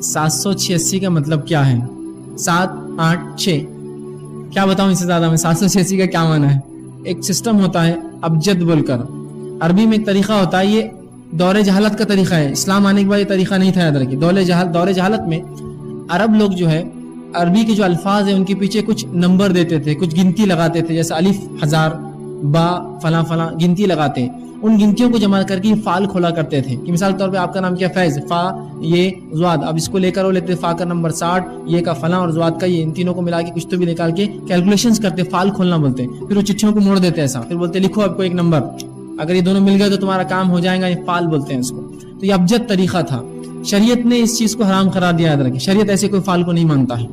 786 का मतलब क्या है? 7 8 6, क्या बताऊं इससे ज्यादा मैं? 786 का क्या माना है? एक सिस्टम होता है अबजद बोलकर, अरबी में एक तरीका होता है, ये दौरे जहालत का तरीका है। इस्लाम आने के बाद ये तरीका नहीं था, याद रखिए। दौरे जहालत में अरब लोग जो है अरबी के जो अल्फाज है उनके पीछे कुछ नंबर देते थे, कुछ गिनती लगाते थे, जैसे अलिफ 1000, बा फला फला गिनती लगाते हैं। उन गिनतियों को जमा करके फाल खोला करते थे कि मिसाल के तौर पे आपका नाम क्या? फैज, फा ये ज़्वाद, अब इसको लेकर वो लेते, फा का नंबर 60, ये का फला और ज़्वाद का ये, इन तीनों को मिला के कुछ तो भी निकाल के कैलकुलेशंस करते, फाल खोलना बोलते। फिर वो चिट्ठियों को मोड़ देते ऐसा, फिर बोलते लिखो आपको एक नंबर, अगर ये दोनों मिल गए तो तुम्हारा काम हो जाएगा, ये फाल बोलते हैं इसको। तो ये अबजद तरीका था। शरीयत ने इस चीज को हराम करार दिया, याद रखिए। शरीयत ऐसे कोई फाल को नहीं मानता है।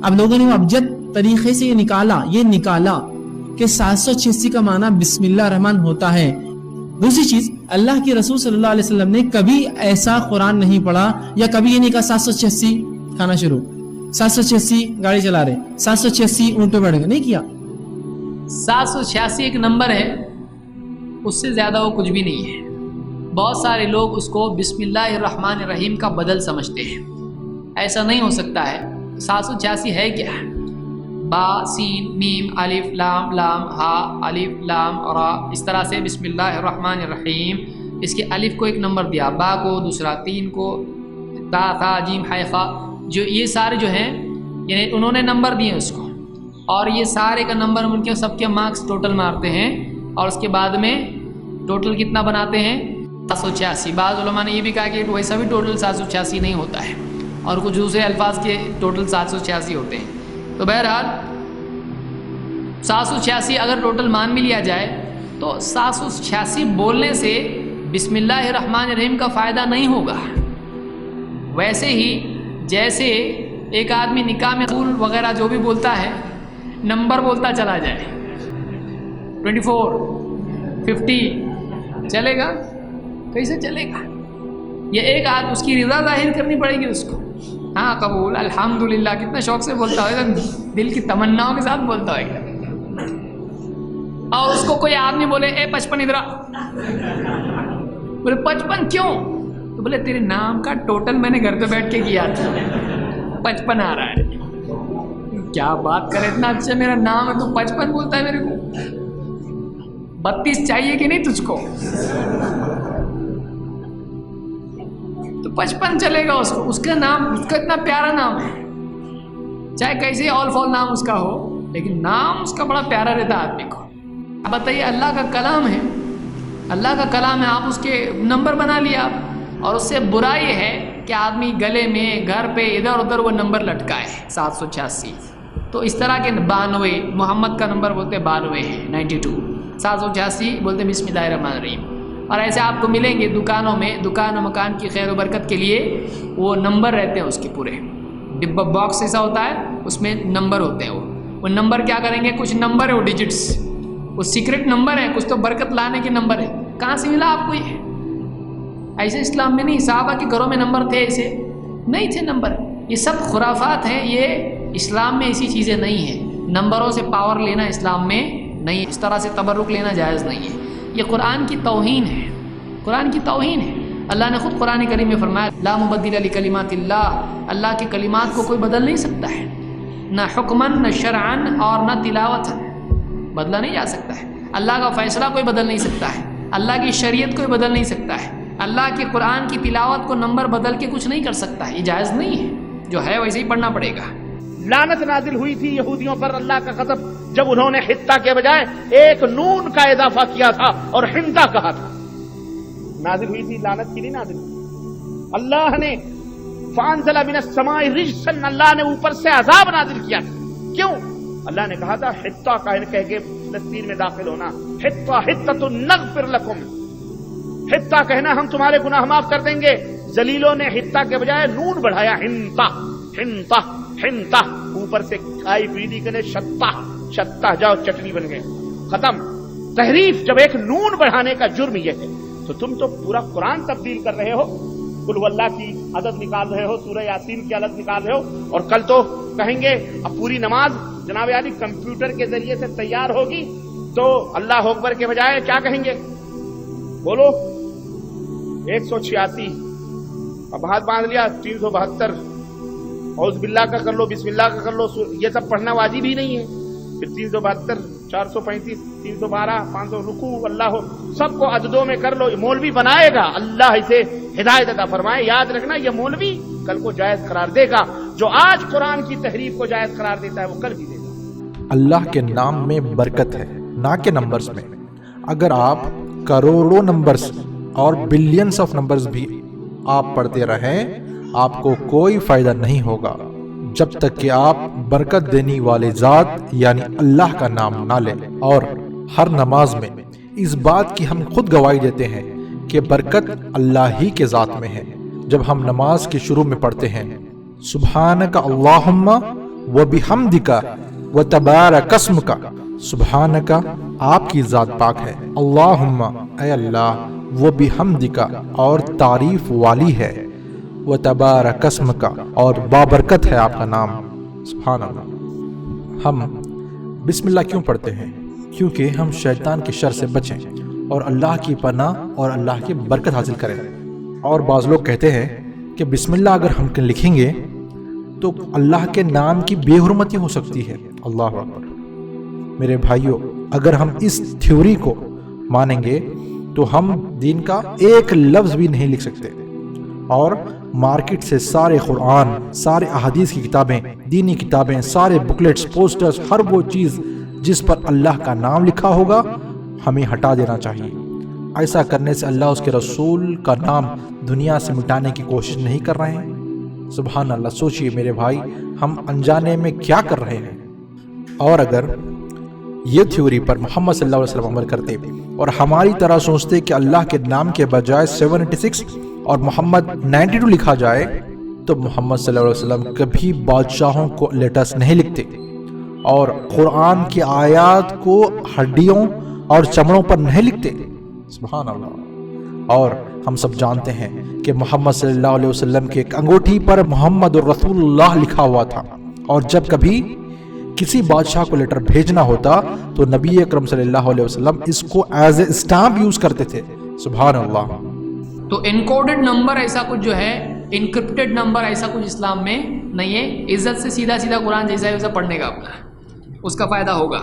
अब लोगों ने अबजद तरीके से ये निकाला कि 786 का माना बिस्मिल्लाह रहमान होता है। दूसरी चीज, अल्लाह के रसूल सल्लल्लाहु अलैहि वसल्लम ने कभी ऐसा कुरान नहीं पढ़ा या कभी ये नहीं कहा 786 खाना शुरू, 786 गाड़ी चला रहे, 786 ऊंट पे बैठ गए, नहीं किया। 786 एक नंबर है, उससे ज़्यादा वो कुछ भी नहीं है। बहुत सारे लोग उसको बिस्मिल्लाहिर्रहमानिर्रहीम का बदल समझते हैं। ऐसा नहीं हो सकता है। 786 है क्या? बा सीन मीम अलिफ लाम लाम हा अलिफ लाम रा, इस तरह से बिस्मिल्लाहिर्रहमानिर्रहीम। इसके अलिफ को एक नंबर दिया, बा को दूसरा, तीन को, ता था जीम है खा, जो ये सारे जो हैं यानी उन्होंने नंबर दिए उसको, और ये सारे का नंबर उनके सबके मार्क्स टोटल मारते हैं और उसके बाद में टोटल कितना बनाते हैं? 786। बाद उलमा ने ये भी कहा कि वैसा भी टोटल 786 नहीं होता है और कुछ दूसरे अल्फाज के टोटल 786 होते हैं। तो बहरहाल 786 अगर टोटल मान भी लिया जाए तो 786 बोलने से बिस्मिल्लाहिर्रहमानिर्रहीम का फ़ायदा नहीं होगा। वैसे ही जैसे एक आदमी निकाह में फूल वगैरह जो भी बोलता है नंबर बोलता चला जाए, 24 50 चलेगा? कैसे चलेगा? ये एक आदमी उसकी रिज़ा जाहिर करनी पड़ेगी उसको। हाँ कबूल अल्हम्दुलिल्लाह कितना शौक से बोलता है, दिल की तमन्नाओं के साथ बोलता है। और उसको कोई आदमी बोले ए 55 इधर, बोले 55 क्यों? तो बोले तेरे नाम का टोटल मैंने घर पे बैठ के किया था, 55 आ रहा है। क्या बात करे, इतना अच्छा मेरा नाम है, तू 55 बोलता है मेरे को? 32 चाहिए कि नहीं तुझको? तो 55 चलेगा उसको, उसका नाम, उसका इतना प्यारा नाम है, चाहे कैसे ऑल फॉल नाम उसका हो, लेकिन नाम उसका बड़ा प्यारा रहता है आदमी को। अब बताइए अल्लाह का कलाम है, अल्लाह का कलाम है, आप उसके नंबर बना लिया और उससे बुरा ये है कि आदमी गले में, घर पे, इधर उधर वो नंबर लटकाए 786। तो इस तरह के 92, मोहम्मद का नंबर बोलते 92 है, 92, 786 बोलते बिस्मिल्लाहिर्रहमानिर्रहीम। और ऐसे आपको मिलेंगे दुकानों में, दुकान और मकान की खैर बरकत के लिए वो नंबर रहते हैं उसके पूरे, डिब्बा बॉक्स ऐसा होता है उसमें नंबर होते हैं। वो नंबर क्या करेंगे, कुछ नंबर है वो डिजिट्स, वो सीक्रेट नंबर है, कुछ तो बरकत लाने के नंबर है। कहाँ से मिला आपको ये? ऐसे इस्लाम में नहीं, सहाबा के घरों में नंबर थे, ऐसे नहीं थे नंबर। ये सब खुराफात हैं, ये इस्लाम में ऐसी चीज़ें नहीं है। नंबरों से पावर लेना इस्लाम में नहीं, इस तरह से तबर्रुक लेना जायज़ नहीं है। ये कुरान की तौहीन है, कुरान की तौहीन है। अल्लाह ने खुद कुरान करीम में फरमाया ला मुबद्दिल लिकलिमातिल्लाह, अल्लाह के कलिमात को कोई बदल नहीं सकता है, ना हुक्मन न शरअन और न तिलावतन, बदला नहीं जा सकता है। अल्लाह का फैसला कोई बदल नहीं सकता है, अल्लाह की शरीयत कोई बदल नहीं सकता है, अल्लाह के कुरान की तिलावत को नंबर बदल के कुछ नहीं कर सकता है, ये जायज़ नहीं है। जो है वैसे ही पढ़ना पड़ेगा। लानत नाजिल हुई थी यहूदियों पर, अल्लाह का गज़ब, जब उन्होंने हित्ता के बजाय एक नून का इजाफा किया था और हिंदा कहा था। नाजिल हुई थी, लानत की नहीं नाजिल हुई। अल्लाह ने फानज़ला मिनस समाई रिजसन, अल्लाह ने ऊपर से अजाब नाजिल किया। क्यों? अल्लाह ने कहा था हित्ता कह के फिलिस्तीन में दाखिल होना, हित्ता हित्ततुन नग़फिर लकुम, हित्ता कहना हम तुम्हारे गुनाह माफ कर देंगे। जलीलों ने हित्ता के बजाय नून बढ़ाया, हिंता हिंता हिंता, ऊपर से खाई पीली के ने शत्ता शत्ता, जाओ चटनी बन गए, खत्म। तहरीफ, जब एक नून बढ़ाने का जुर्म यह है तो तुम तो पूरा कुरान तब्दील कर रहे हो, कुल वल्लाह की अदद निकाल रहे हो, सूरह यासीन की अदद निकाल रहे हो, और कल तो कहेंगे अब पूरी नमाज जनाब यानी कंप्यूटर के जरिए से तैयार होगी, तो अल्लाह अकबर के बजाय क्या कहेंगे? बोलो 186, अब हाथ बांध लिया 372, औज़ बिल्लाह का कर लो, बिस्मिल्लाह का कर लो, ये सब पढ़ना वाजिब ही नहीं है। फिर 372, 435, 312, 500 रुकू, अल्लाह सबको अददों में कर लो। मौलवी बनाएगा, अल्लाह इसे हिदायत अता फरमाए। याद रखना, ये मौलवी कल को जायज करार देगा। जो आज कुरान की तहरीफ को जायज करार देता है वो कल भी देगा। अल्लाह के नाम में बरकत है, ना के नंबर्स में। अगर आप करोड़ों नंबर्स और बिलियंस ऑफ नंबर्स भी आप पढ़ते रहें, आपको कोई फायदा नहीं होगा जब तक कि आप बरकत देने वाले ज़ात यानी अल्लाह का नाम ना लें। और हर नमाज में इस बात की हम खुद गवाही देते हैं कि बरकत अल्लाह ही के ज़ात में है। जब हम नमाज के शुरू में पढ़ते हैं सुब्हानका अल्लाहुम्मा व बिहम्दिका व तबारक अस्मुका, सुब्हानका आपकी ज़ात पाक है, अल्लाहुम्मा ऐ अल्लाह, वो बिहम्दिका और तारीफ वाली है, व तबारक अस्मुका और बाबरकत है आपका नाम, सुभान अल्लाह। हम बिस्मिल्लाह क्यों पढ़ते हैं? क्योंकि हम शैतान के शर से बचें और अल्लाह की पनाह और अल्लाह की बरकत हासिल करें। और बाज़ लोग कहते हैं कि बिस्मिल्लाह अगर हम लिखेंगे तो अल्लाह के नाम की बेहुरमती हो सकती है। अल्लाह अकबर। मेरे भाइयों, अगर हम इस थ्योरी को मानेंगे तो हम दीन का एक लफ्ज़ भी नहीं लिख सकते। और मार्केट से सारे कुरान, सारे अहादीस की किताबें, दीनी किताबें, सारे बुकलेट्स, पोस्टर्स, हर वो चीज़ जिस पर अल्लाह का नाम लिखा होगा हमें हटा देना चाहिए। ऐसा करने से अल्लाह उसके रसूल का नाम दुनिया से मिटाने की कोशिश नहीं कर रहे हैं। सुभान अल्लाह। सोचिए मेरे भाई, हम अनजाने में क्या कर रहे हैं। और अगर ये थ्योरी पर मोहम्मद सल्लल्लाहु अलैहि वसल्लम अमल करते और हमारी तरह सोचते कि अल्लाह के नाम के बजाय 786 और मोहम्मद 92 लिखा जाए, तो मोहम्मद सल्लल्लाहु अलैहि वसल्लम कभी बादशाहों को लेटर्स नहीं लिखते और कुरान की आयत को हड्डियों और चमड़ों पर नहीं लिखते। सुभान अल्लाह। और हम सब जानते हैं कि मोहम्मद सल्लल्लाहु अलैहि वसल्लम के एक अंगूठी पर मोहम्मद रसूलुल्लाह लिखा हुआ था। और जब कभी किसी बादशाह को लेटर भेजना होता तो नबी अकरम सल्लल्लाहु अलैहि वसल्लम इसको एज ए स्टैम्प यूज करते थे। सुभान अल्लाह। तो इनकोडेड नंबर ऐसा कुछ जो है, इनक्रिप्टेड नंबर ऐसा कुछ इस्लाम में नहीं है। इज्जत से सीधा सीधा कुरान जैसा है वैसा पढ़ने का अपना, उसका फ़ायदा होगा।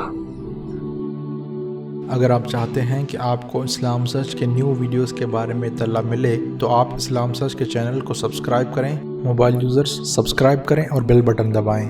अगर आप चाहते हैं कि आपको इस्लाम सर्च के न्यू वीडियोस के बारे में इत्तला मिले तो आप इस्लाम सर्च के चैनल को सब्सक्राइब करें। मोबाइल यूज़र्स सब्सक्राइब करें और बेल बटन दबाएं।